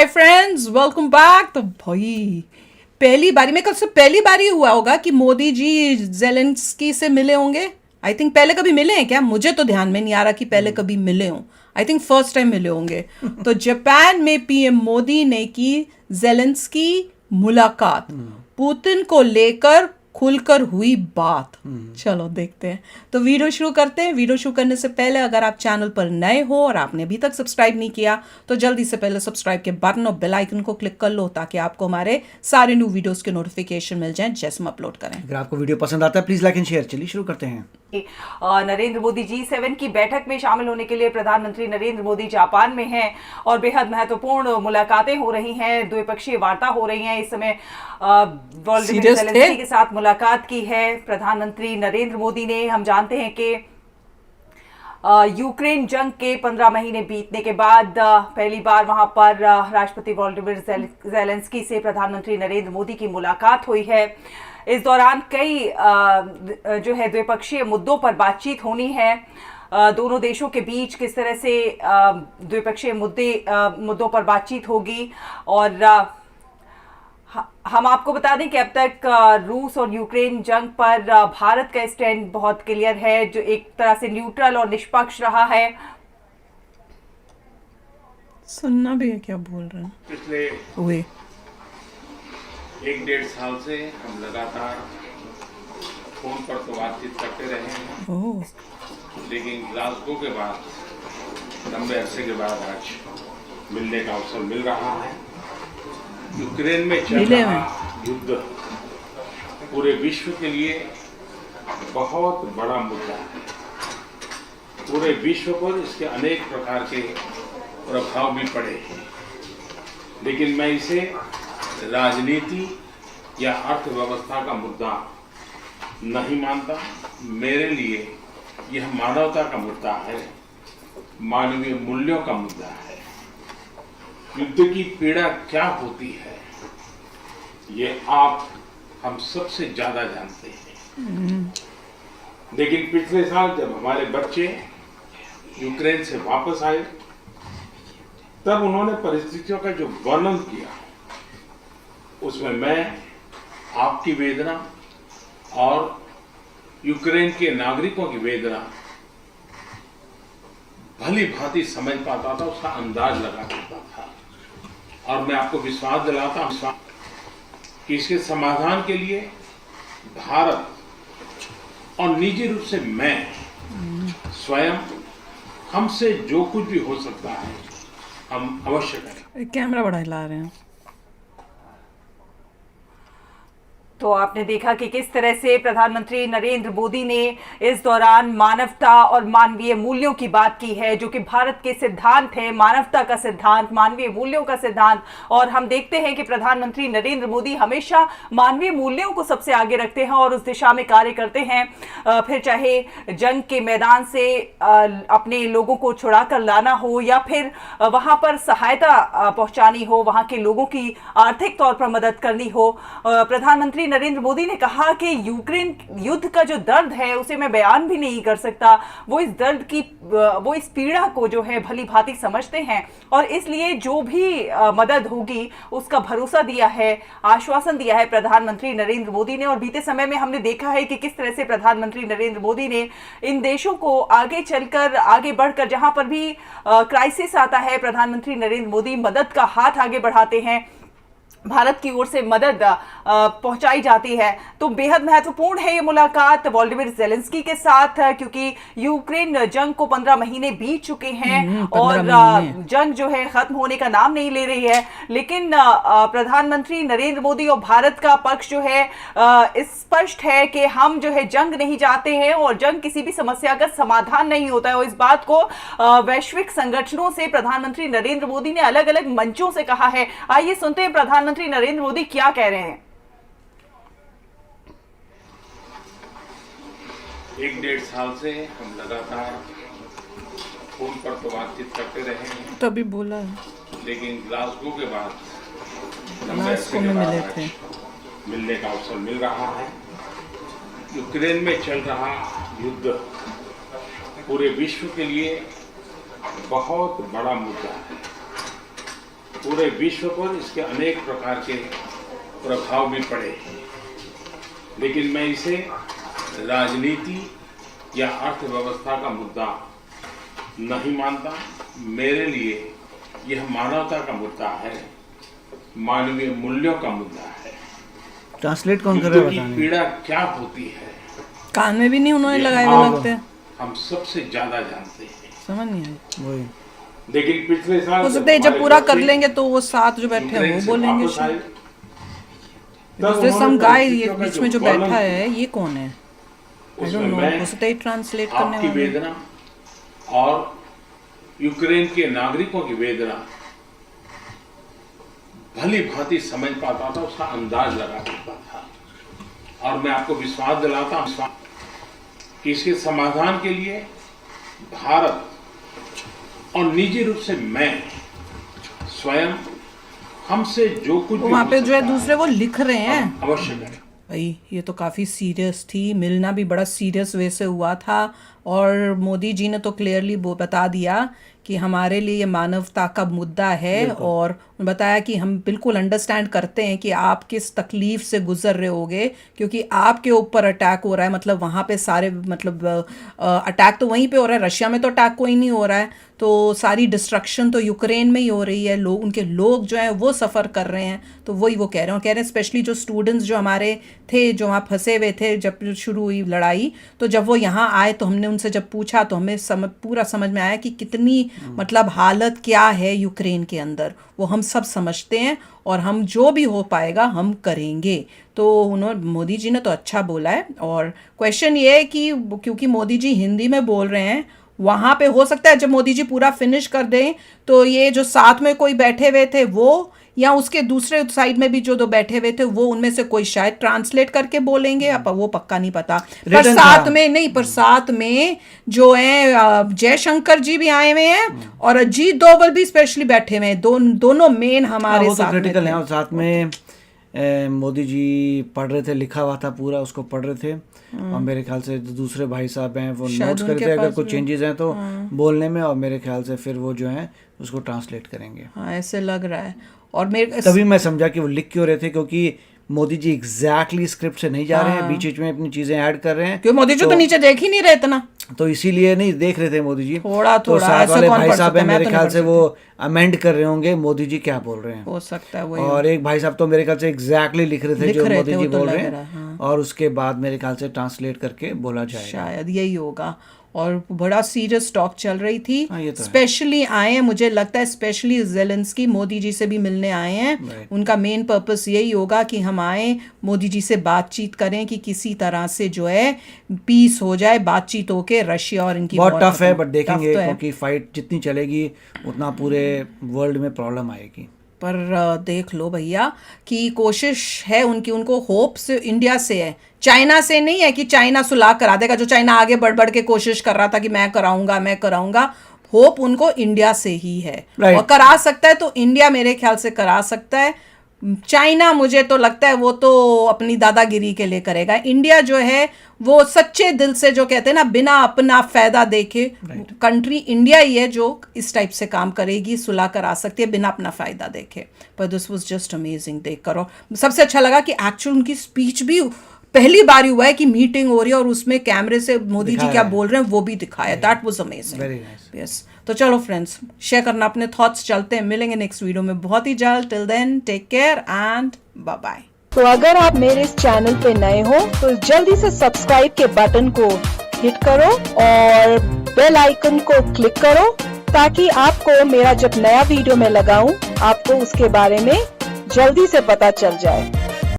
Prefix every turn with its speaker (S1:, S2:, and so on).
S1: Hi friends, welcome back. तो भाई पहली बारी में कब से पहली बारी हुआ होगा कि मोदी जी जेलेंस्की से मिले होंगे। आई थिंक पहले कभी मिले हैं क्या? मुझे तो ध्यान में नहीं आ रहा कि पहले कभी मिले हों। आई थिंक फर्स्ट टाइम मिले होंगे। तो जापान में पीएम मोदी ने की जेलेंस्की मुलाकात। पुतिन को लेकर खुलकर हुई बात। चलो देखते हैं। तो वीडियो शुरू करते हैं। वीडियो शुरू करने से पहले अगर आप चैनल पर नए हो और आपने अभी तक सब्सक्राइब नहीं किया तो जल्दी से पहले सब्सक्राइब के बटन और बेल आइकन को क्लिक कर लो ताकि आपको हमारे सारे न्यू वीडियोस के नोटिफिकेशन मिल जाएं जैसे हम अपलोड करें।
S2: अगर आपको वीडियो पसंद आता है प्लीज लाइक एंड शेयर। चलिए शुरू करते हैं।
S3: नरेंद्र मोदी G7 की बैठक में शामिल होने के लिए प्रधानमंत्री नरेंद्र मोदी जापान में हैं और बेहद महत्वपूर्ण मुलाकातें हो रही हैं, द्विपक्षीय वार्ता हो रही हैं। इस समय वोलोदिमीर ज़ेलेंस्की के साथ मुलाकात की है प्रधानमंत्री नरेंद्र मोदी ने। हम जानते हैं कि यूक्रेन जंग के 15 महीने बीतने के बाद पहली बार वहां पर राष्ट्रपति वोलोदिमीर ज़ेलेंस्की से प्रधानमंत्री नरेंद्र मोदी की मुलाकात हुई है। इस दौरान कई जो है द्विपक्षीय मुद्दों पर बातचीत होनी है। दोनों देशों के बीच किस तरह से द्विपक्षीय मुद्दों पर बातचीत होगी। और हम आपको बता दें कि अब तक रूस और यूक्रेन जंग पर भारत का स्टैंड बहुत क्लियर है, जो एक तरह से न्यूट्रल और निष्पक्ष रहा है।
S1: सुनना भी है क्या बोल रहे हैं?
S4: पिछले
S1: हुए
S4: 1-1.5 साल से हम लगातार फोन पर तो बातचीत करते रहे हैं,
S1: ओह
S4: लेकिन ग्लासगो के बाद लंबे अरसे के बाद आज मिलने का अवसर मिल रहा है। यूक्रेन में चल रहा युद्ध पूरे विश्व के लिए बहुत बड़ा मुद्दा है। पूरे विश्व पर इसके अनेक प्रकार के प्रभाव भी पड़े हैं, लेकिन मैं इसे राजनीति या अर्थव्यवस्था का मुद्दा नहीं मानता। मेरे लिए यह मानवता का मुद्दा है, मानवीय मूल्यों का मुद्दा है। युद्ध की पीड़ा क्या होती है ये आप हम सबसे ज्यादा जानते हैं। लेकिन पिछले साल जब हमारे बच्चे यूक्रेन से वापस आए तब उन्होंने परिस्थितियों का जो वर्णन किया उसमें मैं आपकी वेदना और यूक्रेन के नागरिकों की वेदना भली भांति समझ पाता था, उसका अंदाज लगा पाता था। और मैं आपको विश्वास दिलाता हूं कि इसके समाधान के लिए भारत और निजी रूप से मैं स्वयं हमसे जो कुछ भी हो सकता है हम अवश्य करें।
S1: कैमरा बड़ा हिला रहे हैं।
S3: तो आपने देखा कि किस तरह से प्रधानमंत्री नरेंद्र मोदी ने इस दौरान मानवता और मानवीय मूल्यों की बात की है, जो कि भारत के सिद्धांत है, मानवता का सिद्धांत, मानवीय मूल्यों का सिद्धांत। और हम देखते हैं कि प्रधानमंत्री नरेंद्र मोदी हमेशा मानवीय मूल्यों को सबसे आगे रखते हैं और उस दिशा में कार्य करते हैं। फिर चाहे जंग के मैदान से अपने लोगों को छुड़ा कर लाना हो या फिर वहां पर सहायता पहुंचानी हो, वहां के लोगों की आर्थिक तौर पर मदद करनी हो। प्रधानमंत्री नरेंद्र मोदी ने कहा कि यूक्रेन युद्ध का जो दर्द है उसे मैं बयान भी नहीं कर सकता। वो इस पीड़ा को जो है भली भांति समझते हैं और इसलिए जो भी मदद होगी उसका भरोसा दिया है, आश्वासन दिया है प्रधानमंत्री नरेंद्र मोदी ने। और बीते समय में हमने देखा है कि किस तरह से प्रधानमंत्री नरेंद्र मोदी ने इन देशों को आगे चलकर, आगे बढ़कर, जहां पर भी क्राइसिस आता है, प्रधानमंत्री नरेंद्र मोदी मदद का हाथ आगे बढ़ाते हैं, भारत की ओर से मदद पहुंचाई जाती है। तो बेहद महत्वपूर्ण है ये मुलाकात वोलोदिमीर ज़ेलेंस्की के साथ, क्योंकि यूक्रेन जंग को 15 महीने बीत चुके हैं और जंग जो है खत्म होने का नाम नहीं ले रही है। लेकिन प्रधानमंत्री नरेंद्र मोदी और भारत का पक्ष जो है स्पष्ट है कि हम जो है जंग नहीं चाहते हैं और जंग किसी भी समस्या का समाधान नहीं होता है। और इस बात को वैश्विक संगठनों से प्रधानमंत्री नरेंद्र मोदी ने अलग अलग मंचों से कहा है। आइए सुनते हैं प्रधानमंत्री नरेंद्र मोदी क्या कह रहे हैं।
S4: 1-1.5 साल से हम लगातार फोन पर तो बातचीत करते रहे हैं,
S1: तभी बोला है,
S4: लेकिन ग्लासगो के बाद लंबे अरसे के बाद आज मिलने का अवसर मिल रहा है। यूक्रेन में चल रहा युद्ध पूरे विश्व के लिए बहुत बड़ा मुद्दा है। पूरे विश्व पर इसके अनेक प्रकार के प्रभाव भी पड़े, लेकिन मैं इसे राजनीति या अर्थव्यवस्था का मुद्दा नहीं मानता। मेरे लिए यह मानवता का मुद्दा है, मानवीय मूल्यों का मुद्दा है।
S2: ट्रांसलेट कौन कर रहा है
S4: युद्ध की
S2: बताने?
S4: पीड़ा क्या होती है
S1: कान में भी नहीं उन्होंने
S4: ये
S1: लगाए हुए लगते हैं,
S4: हम सबसे ज्यादा जानते हैं।
S1: समझ नहीं आई।
S2: वही
S4: लेकिन पिछले साल
S1: हो सकता है जब पूरा कर लेंगे तो वो साथ जो बैठे हैं
S4: यूक्रेन
S1: वो
S4: से
S1: बोलेंगे
S4: वापस आए,
S1: शायद।
S4: तब
S1: There's some
S4: उन्होंने
S1: guy ये
S4: परिस्थितियों का
S1: बीच
S4: जो
S1: में जो
S4: वर्णन
S1: बैठा है, ये कौन है? I
S4: उसमें
S1: don't know,
S4: मैं
S1: हो सकता है ट्रांसलेट करने
S4: आपकी
S1: वाले।
S4: वेदना और यूक्रेन के नागरिकों की वेदना भली भांति समझ पाता था, उसका अंदाज लगा पाता था। और मैं आपको विश्वास दिलाता हूं कि इसके समाधान के लिए भारत और निजी रूप से मैं स्वयं हमसे जो कुछ भी
S1: वहाँ
S4: हो
S1: पे जो है
S4: सकता
S1: दूसरे वो लिख रहे हैं।
S4: हम अवश्य करें।
S1: भाई ये तो काफ़ी सीरियस थी, मिलना भी बड़ा सीरियस वे से हुआ था और मोदी जी ने तो क्लियरली वो बता दिया कि हमारे लिए ये मानवता का मुद्दा है और बताया कि हम बिल्कुल अंडरस्टैंड करते हैं कि आप किस तकलीफ से गुजर रहे होगे क्योंकि आपके ऊपर अटैक हो रहा है। मतलब वहाँ पे सारे मतलब अटैक तो वहीं पे हो रहा है, रशिया में तो अटैक कोई नहीं हो रहा है, तो सारी डिस्ट्रक्शन तो यूक्रेन में ही हो रही है। लोग उनके लोग जो हैं वो सफ़र कर रहे हैं, तो वही वो कह रहे हैं स्पेशली जो स्टूडेंट्स जो हमारे थे जो वहाँ फंसे हुए थे जब शुरू हुई लड़ाई, तो जब वो यहाँ आए तो हमने उनसे जब पूछा तो हमें पूरा समझ में आया कि कितनी मतलब हालत क्या है यूक्रेन के अंदर, वो हम सब समझते हैं और हम जो भी हो पाएगा हम करेंगे। तो उन्होंने मोदी जी ने तो अच्छा बोला है। और क्वेश्चन ये है कि क्योंकि मोदी जी हिंदी में बोल रहे हैं, वहाँ पे हो सकता है जब मोदी जी पूरा फिनिश कर दें तो ये जो साथ में कोई बैठे हुए थे वो या उसके दूसरे साइड में भी जो दो बैठे हुए थे वो उनमें से कोई शायद ट्रांसलेट करके बोलेंगे, अब वो पक्का नहीं पता। पर
S2: Written
S1: साथ
S2: था।
S1: में नहीं, पर साथ में जो है जयशंकर जी भी आए हुए हैं और अजीत डोभाल भी स्पेशली बैठे हुए हैं। दोनों मेन हमारे
S2: वो तो
S1: साथ में
S2: क्रिटिकल
S1: थे।
S2: है। और साथ में मोदी जी पढ़ रहे थे, लिखा हुआ था पूरा, उसको पढ़ रहे थे। और मेरे ख्याल से जो दूसरे भाई साहब हैं वो
S1: शायद
S2: नोट्स कर रहे
S1: उनके
S2: थे अगर
S1: पास
S2: कुछ
S1: भी-
S2: चेंजेस हैं तो बोलने में, और मेरे ख्याल से फिर वो जो है उसको ट्रांसलेट करेंगे।
S1: हाँ ऐसे लग रहा है। और मेरे
S2: तभी मैं समझा कि वो लिख क्यों रहे थे, क्योंकि मोदी जी एग्जैक्टली स्क्रिप्ट से नहीं जा रहे हैं, बीच बीच में अपनी चीजें ऐड कर रहे हैं।
S1: क्यों मोदी जी तो नीचे देख ही नहीं रहे इतना।
S2: तो इसीलिए नहीं देख रहे थे मोदी जी।
S1: थोड़ा-
S2: तो
S1: थोड़ा,
S2: साथ
S1: ऐसे
S2: वाले
S1: कौन
S2: भाई
S1: पढ़
S2: साहब
S1: सकता
S2: हैं
S1: है? मैं
S2: मेरे
S1: तो
S2: ख्याल
S1: नहीं
S2: से
S1: पढ़
S2: वो अमेंड कर रहे होंगे मोदी जी क्या बोल रहे हैं।
S1: हो सकता है वही
S2: और एक भाई साहब तो मेरे ख्याल से एग्जैक्टली लिख रहे थे
S1: लिख
S2: जो
S1: रहे
S2: मोदी
S1: थे,
S2: जी
S1: वो तो
S2: बोल
S1: लग
S2: रहे
S1: रहा है,
S2: हैं, और उसके बाद मेरे ख्याल से ट्रांसलेट करके बोला जाएगा।
S1: शायद यही होगा। और बड़ा सीरियस टॉक चल रही थी।
S2: हाँ, ये तो है।
S1: स्पेशली आए हैं, मुझे लगता है स्पेशली जेलेंस्की मोदी जी से भी मिलने आए हैं।
S2: Right.
S1: उनका मेन पर्पस यही होगा कि हम आए मोदी जी से बातचीत करें कि किसी तरह से जो है पीस हो जाए, बातचीत होके रशिया और इनकी
S2: बहुत
S1: war
S2: टफ है,
S1: खत्म।
S2: बट देखेंगे
S1: Tough तो है।
S2: क्योंकि फाइट जितनी चलेगी उतना पूरे वर्ल्ड में प्रॉब्लम आएगी।
S1: पर देख लो भैया कि कोशिश है उनकी, उनको होप से इंडिया से है, चाइना से नहीं है कि चाइना सुलह करा देगा। जो चाइना आगे बढ़ बढ़ के कोशिश कर रहा था कि मैं कराऊंगा, होप उनको इंडिया से ही है।
S2: Right.
S1: और करा सकता है तो इंडिया मेरे ख्याल से करा सकता है। चाइना मुझे तो लगता है वो तो अपनी दादागिरी के लिए करेगा। इंडिया जो है वो सच्चे दिल से जो कहते हैं ना, बिना अपना फायदा देखे, कंट्री इंडिया ही है जो इस टाइप से काम करेगी, सुलह करा सकती है बिना अपना फायदा देखे। पर दिस वाज जस्ट अमेजिंग देख करो। सबसे अच्छा लगा कि एक्चुअल उनकी स्पीच भी पहली बार हुआ है कि मीटिंग हो रही है और उसमें कैमरे से मोदी जी
S2: दिखाया
S1: क्या
S2: है।
S1: बोल रहे हैं वो भी दिखाया। That was amazing.
S2: Very nice.
S1: Yes, तो चलो फ्रेंड्स, शेयर करना अपने थॉट्स। चलते हैं, मिलेंगे नेक्स्ट वीडियो में बहुत ही जल्द। Till then take care and bye bye.
S5: तो अगर आप मेरे इस चैनल पे नए हो तो जल्दी से सब्सक्राइब के बटन को हिट करो और बेल आइकन को क्लिक करो ताकि आपको मेरा जब नया वीडियो मैं लगाऊं आपको उसके बारे में जल्दी से पता चल जाए।